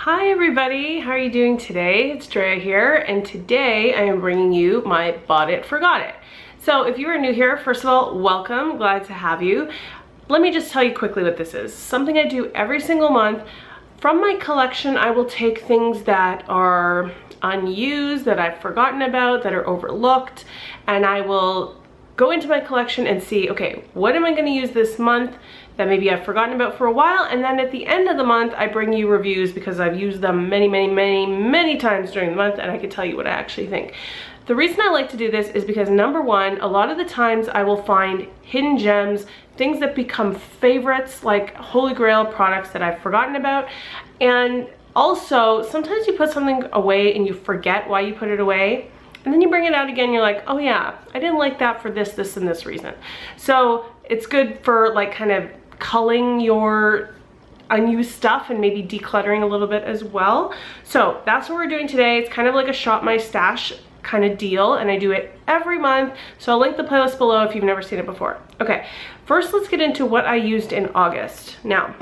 Hi everybody, how are you doing today? It's Drea here, and today I am bringing you my Bought It, Forgot It. So if you are new here, first of all, welcome, glad to have you. Let me just tell you quickly what this is. Something I do every single month. From my collection, I will take things that are unused, that I've forgotten about, that are overlooked, and I will go into my collection and see, okay, what am I going to use this month that maybe I've forgotten about for a while, and then at the end of the month I bring you reviews because I've used them many times during the month, and I can tell you what I actually think. The reason I like to do this is because, number one, a lot of the times I will find hidden gems, things that become favorites, like holy grail products that I've forgotten about. And also, sometimes you put something away and you forget why you put it away, and then you bring it out again, you're like, oh yeah, I didn't like that for this, this, and this reason. So it's good for like kind of culling your unused stuff and maybe decluttering a little bit as well. So that's what we're doing today. It's kind of like a shop my stash kind of deal, and I do it every month. So I'll link the playlist below if you've never seen it before. Okay, first let's get into what I used in August. Now,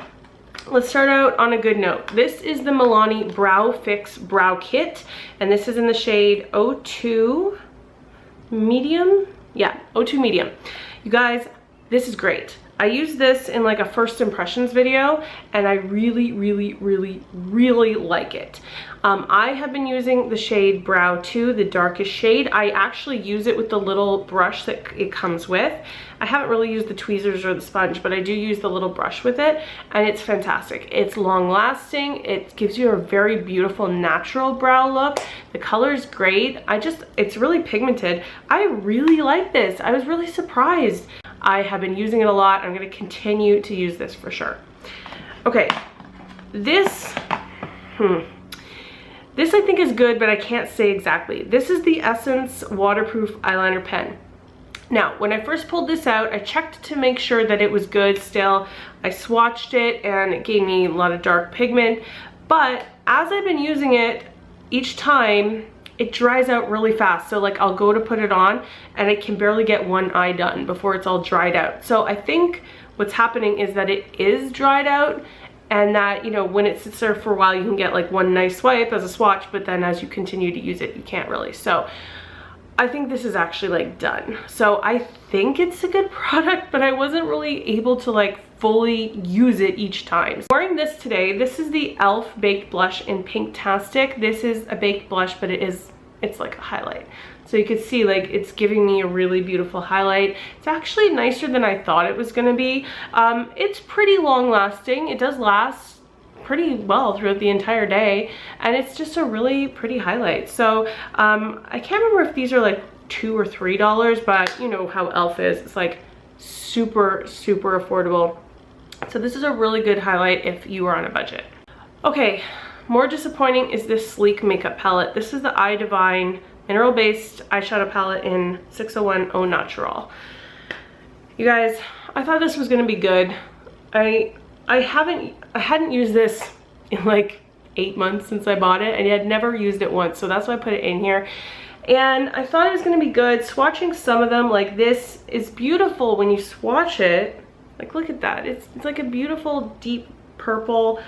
let's start out on a good note. This is the Milani Brow Fix Brow Kit, and this is in the shade 02 Medium. Yeah, 02 Medium. You guys, this is great. I used this in like a first impressions video, and I really like it. I have been using the shade Brow 2, the darkest shade. I actually use it with the little brush that it comes with. I haven't really used the tweezers or the sponge, but I do use the little brush with it, and it's fantastic. It's long lasting. It gives you a very beautiful natural brow look. The color is great. It's really pigmented. I really like this. I was really surprised. I have been using it a lot. I'm going to continue to use this for sure. Okay, this I think is good, but I can't say exactly. This is the Essence Waterproof Eyeliner Pen. Now, when I first pulled this out, I checked to make sure that it was good still. I swatched it and it gave me a lot of dark pigment, but as I've been using it, each time it dries out really fast. So like I'll go to put it on and I can barely get one eye done before it's all dried out. So I think what's happening is that it is dried out, and that, you know, when it sits there for a while you can get like one nice swipe as a swatch, but then as you continue to use it you can't really. So I think this is actually like done. So I think it's a good product, but I wasn't really able to like fully use it each time. So wearing this today, this is the e.l.f. Baked Blush in Pinktastic. This is a baked blush, but it's like a highlight. So you can see like it's giving me a really beautiful highlight. It's actually nicer than I thought it was gonna be. It's pretty long lasting. It does last pretty well throughout the entire day, and it's just a really pretty highlight. So I can't remember if these are like $2 or $3, but you know how e.l.f. is. It's like super affordable. So this is a really good highlight if you are on a budget. Okay, more disappointing is this Sleek makeup palette. This is the I Divine mineral based eyeshadow palette in 601 Au Natural. You guys, I thought this was gonna be good. I hadn't used this in like 8 months since I bought it, and I had never used it once, so that's why I put it in here. And I thought it was gonna be good. Swatching some of them, like this is beautiful when you swatch it. Like look at that, it's like a beautiful deep purple.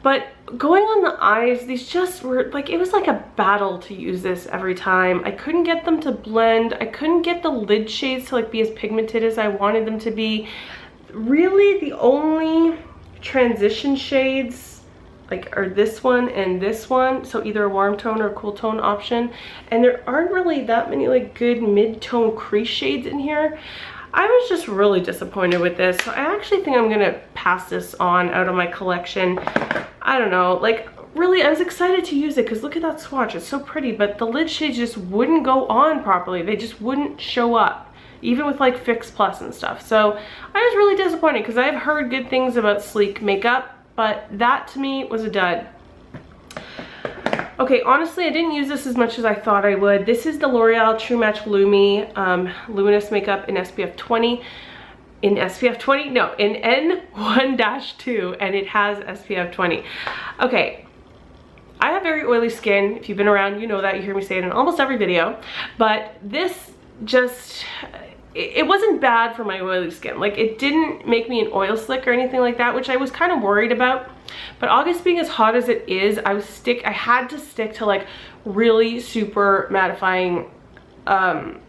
But going on the eyes, these just were like, it was like a battle to use this every time. I couldn't get them to blend. I couldn't get the lid shades to like be as pigmented as I wanted them to be. Really, the only transition shades like are this one and this one. So either a warm tone or a cool tone option. And there aren't really that many like good mid-tone crease shades in here. I was just really disappointed with this. So I actually think I'm gonna pass this on out of my collection. I don't know, like really I was excited to use it because look at that swatch, it's so pretty, but the lid shades just wouldn't go on properly. They just wouldn't show up, even with like Fix Plus and stuff. So I was really disappointed because I've heard good things about Sleek makeup, but that to me was a dud. Okay, honestly, I didn't use this as much as I thought I would. This is the L'Oreal True Match Lumi Luminous Makeup in SPF 20. In SPF 20? No, in N1-2, and it has SPF 20. Okay, I have very oily skin. If you've been around, you know that. You hear me say it in almost every video. But this just, it wasn't bad for my oily skin. Like, it didn't make me an oil slick or anything like that, which I was kind of worried about. But August being as hot as it is, I had to stick to like really super mattifying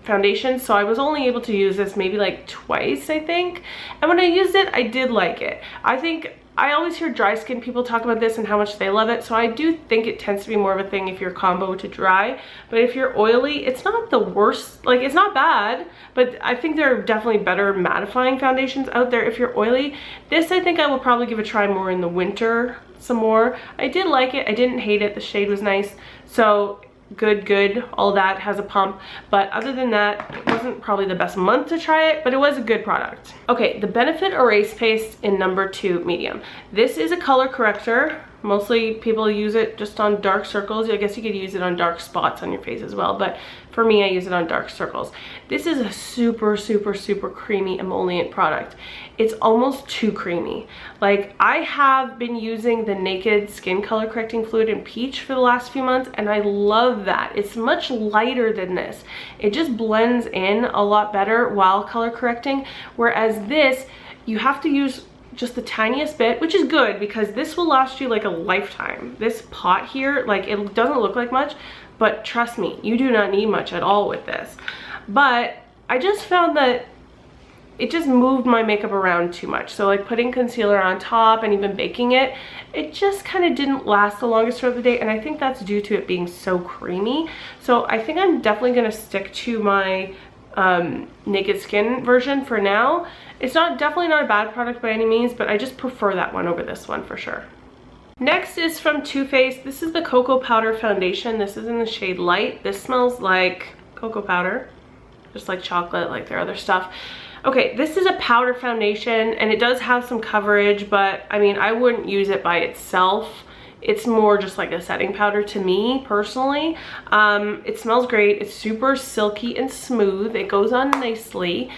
foundation, so I was only able to use this maybe like twice, I think. And when I used it, I did like it. I always hear dry skin people talk about this and how much they love it, so I do think it tends to be more of a thing if you're combo to dry. But if you're oily, it's not the worst. Like, it's not bad, but I think there are definitely better mattifying foundations out there if you're oily. This, I think I will probably give a try more in the winter some more. I did like it. I didn't hate it. The shade was nice. So good, all that has a pump. But other than that, it wasn't probably the best month to try it, but it was a good product. Okay, the Benefit Erase Paste in number 2 medium. This is a color corrector. Mostly people use it just on dark circles. I guess you could use it on dark spots on your face as well, but for me, I use it on dark circles. This is a super creamy emollient product. It's almost too creamy. Like, I have been using the Naked Skin Color Correcting Fluid in Peach for the last few months, and I love that. It's much lighter than this. It just blends in a lot better while color correcting, whereas this, you have to use just the tiniest bit, which is good because this will last you like a lifetime. This pot here, like, it doesn't look like much, but trust me, you do not need much at all with this. But I just found that it just moved my makeup around too much. So like putting concealer on top and even baking it, it just kind of didn't last the longest throughout the day, and I think that's due to it being so creamy. So I think I'm definitely gonna stick to my Naked Skin version for now. It's definitely not a bad product by any means, but I just prefer that one over this one for sure. Next is from Too Faced. This is the Cocoa Powder Foundation. This is in the shade Light. This smells like cocoa powder, just like chocolate, like their other stuff. Okay, this is a powder foundation, and it does have some coverage, but I mean, I wouldn't use it by itself. It's more just like a setting powder to me, personally. It smells great. It's super silky and smooth. It goes on nicely.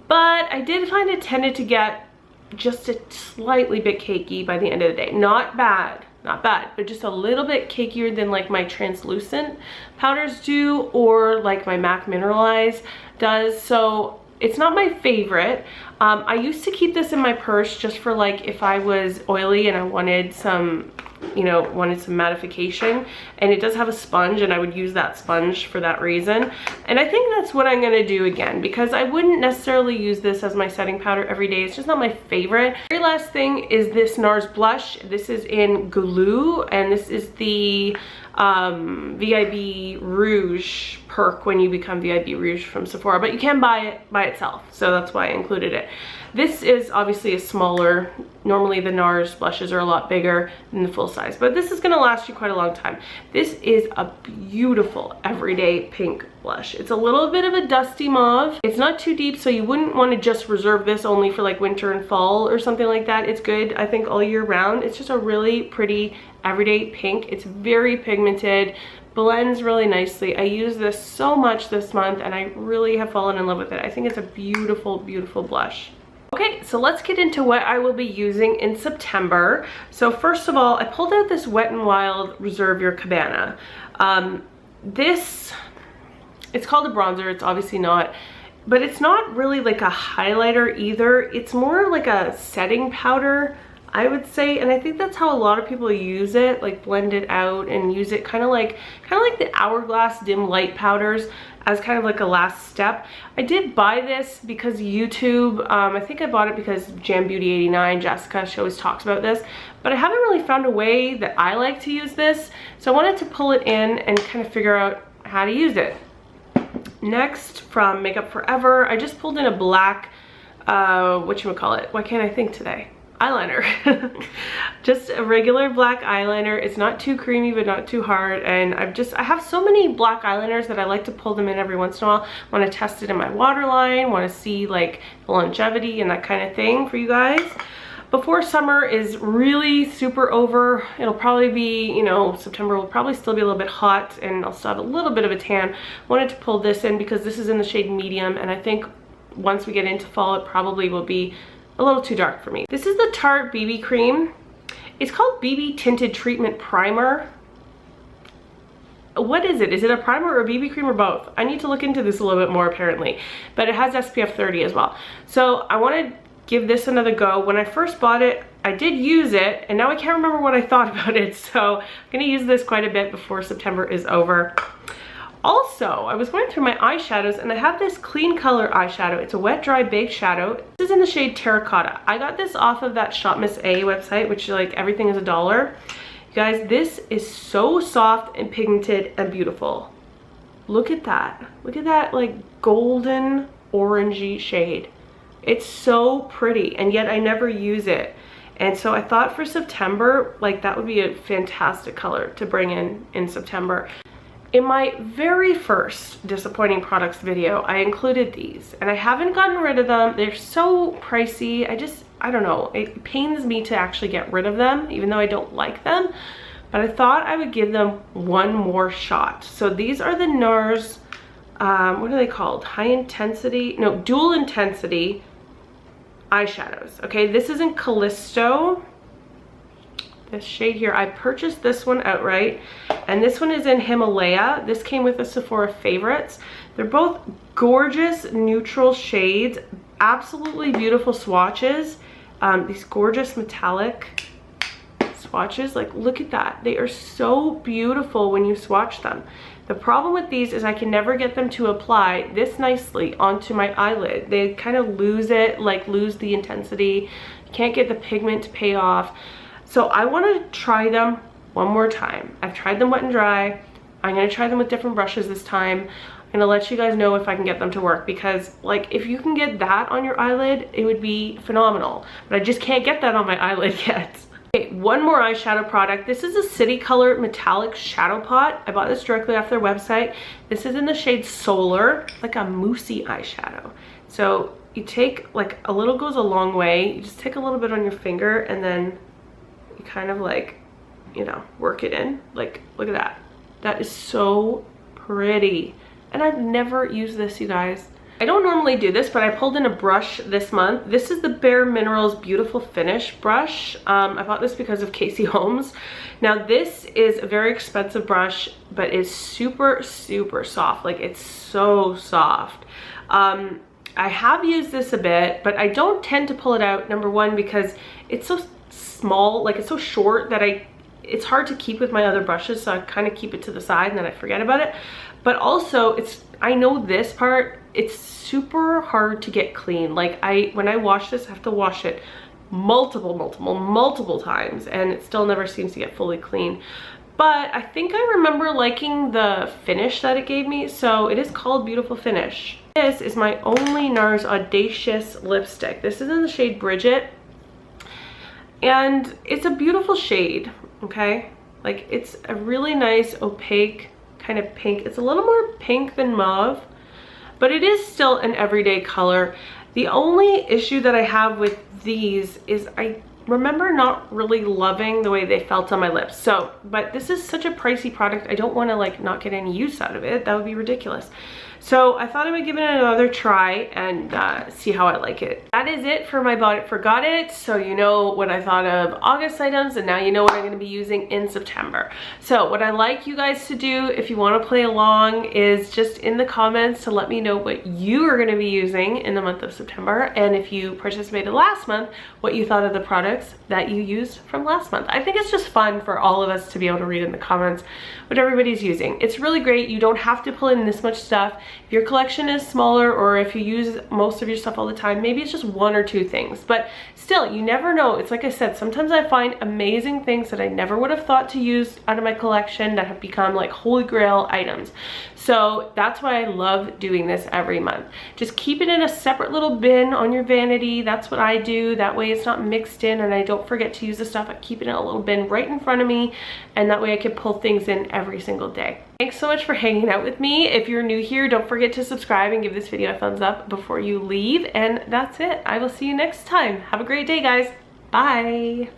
But I did find it tended to get just a slightly bit cakey by the end of the day. Not bad, but just a little bit cakier than like my translucent powders do, or like my MAC Mineralize does. So it's not my favorite. I used to keep this in my purse just for like if I was oily and I wanted some, wanted some mattification, and it does have a sponge, and I would use that sponge for that reason. And I think that's what I'm gonna do again, because I wouldn't necessarily use this as my setting powder every day. It's just not my favorite. Very last thing is this NARS blush. This is in Glue, and this is the VIB Rouge perk when you become VIB Rouge from Sephora, but you can buy it by itself, so that's why I included it. This is obviously a smaller, normally the NARS blushes are a lot bigger than the full size, but this is going to last you quite a long time. This is a beautiful everyday pink blush. It's a little bit of a dusty mauve. It's not too deep, so you wouldn't want to just reserve this only for like winter and fall or something like that. It's good, I think, all year round. It's just a really pretty everyday pink. It's very pigmented, blends really nicely. I use this so much this month, and I really have fallen in love with it. I think it's a beautiful blush. Okay, so let's get into what I will be using in September. So first of all, I pulled out this Wet n Wild Reserve Your Cabana. It's called a bronzer. It's obviously not, but it's not really like a highlighter either. It's more like a setting powder, I would say, and I think that's how a lot of people use it, like blend it out and use it kind of like the Hourglass Dim Light powders as kind of like a last step. I did buy this because YouTube, I think I bought it because Jam Beauty 89, Jessica, she always talks about this, but I haven't really found a way that I like to use this, so I wanted to pull it in and kind of figure out how to use it. Next, from Makeup Forever, I just pulled in a black, whatchamacallit, why can't I think today? Eyeliner. Just a regular black eyeliner. It's not too creamy but not too hard, and I have so many black eyeliners that I like to pull them in every once in a while. Want to test it in my waterline, want to see like the longevity and that kind of thing for you guys. Before summer is really super over, it'll probably be, September will probably still be a little bit hot, and I'll still have a little bit of a tan. Wanted to pull this in because this is in the shade medium, and I think once we get into fall it probably will be a little too dark for me. This is the Tarte BB cream. It's called BB Tinted Treatment Primer. What is it? Is it a primer or a BB cream or both? I need to look into this a little bit more apparently, but it has SPF 30 as well. So I want to give this another go. When I first bought it, I did use it, and now I can't remember what I thought about it, so I'm gonna use this quite a bit before September is over. Also, I was going through my eyeshadows, and I have this Clean Color eyeshadow. It's a wet dry baked shadow. This is in the shade Terracotta. I got this off of that Shop Miss A website, which like everything is $1. You guys, this is so soft and pigmented and beautiful. Look at that. Look at that like golden orangey shade. It's so pretty, and yet I never use it. And so I thought for September, like that would be a fantastic color to bring in September. In my very first disappointing products video, I included these, and I haven't gotten rid of them. They're so pricey. I don't know. It pains me to actually get rid of them, even though I don't like them. But I thought I would give them one more shot. So these are the NARS, what are they called? Dual intensity eyeshadows. Okay, this is in Callisto. This shade here, I purchased this one outright, and this one is in Himalaya. This came with the Sephora favorites. They're both gorgeous neutral shades, absolutely beautiful swatches. These gorgeous metallic swatches, like look at that. They are so beautiful when you swatch them. The problem with these is I can never get them to apply this nicely onto my eyelid. They kind of lose it, like lose the intensity. You can't get the pigment to pay off. So I want to try them one more time. I've tried them wet and dry. I'm going to try them with different brushes this time. I'm going to let you guys know if I can get them to work, because like if you can get that on your eyelid, it would be phenomenal. But I just can't get that on my eyelid yet. Okay, one more eyeshadow product. This is a City Color Metallic Shadow Pot. I bought this directly off their website. This is in the shade Solar, like a moussey eyeshadow. So you take like a little goes a long way. You just take a little bit on your finger, and then you kind of like, you know, work it in. Like, look at that. That is so pretty. And I've never used this, you guys. I don't normally do this, but I pulled in a brush this month. This is the Bare Minerals Beautiful Finish brush. I bought this because of Casey Holmes. Now this is a very expensive brush, but it's super, super soft. Like it's so soft. I have used this a bit, but I don't tend to pull it out, number one, because it's so small, like it's so short that it's hard to keep with my other brushes, so I kind of keep it to the side and then I forget about it. But also I know this part, it's super hard to get clean. Like when I wash this, I have to wash it multiple times, and it still never seems to get fully clean. But I think I remember liking the finish that it gave me, so it is called Beautiful Finish. This is my only NARS Audacious lipstick. This is in the shade Bridget, and it's a beautiful shade, okay? Like it's a really nice opaque kind of pink. It's a little more pink than mauve, but it is still an everyday color. The only issue that I have with these is I remember not really loving the way they felt on my lips. So, but this is such a pricey product, I don't want to like not get any use out of it. That would be ridiculous. So I thought I would give it another try and see how I like it. That is it for my Bought It Forgot It. So you know what I thought of August items, and now you know what I'm going to be using in September. So what I like you guys to do, if you want to play along, is just in the comments to let me know what you are going to be using in the month of September, and if you participated last month, what you thought of the products that you used from last month. I think it's just fun for all of us to be able to read in the comments what everybody's using. It's really great. You don't have to pull in this much stuff. If your collection is smaller, or if you use most of your stuff all the time, maybe it's just one or two things, but still, you never know. It's like I said, sometimes I find amazing things that I never would have thought to use out of my collection that have become like holy grail items. So that's why I love doing this every month. Just keep it in a separate little bin on your vanity. That's what I do. That way it's not mixed in and I don't forget to use the stuff. I keep it in a little bin right in front of me, and that way I can pull things in every single day. Thanks so much for hanging out with me. If you're new here, don't forget to subscribe and give this video a thumbs up before you leave. And that's it. I will see you next time. Have a great day, guys. Bye.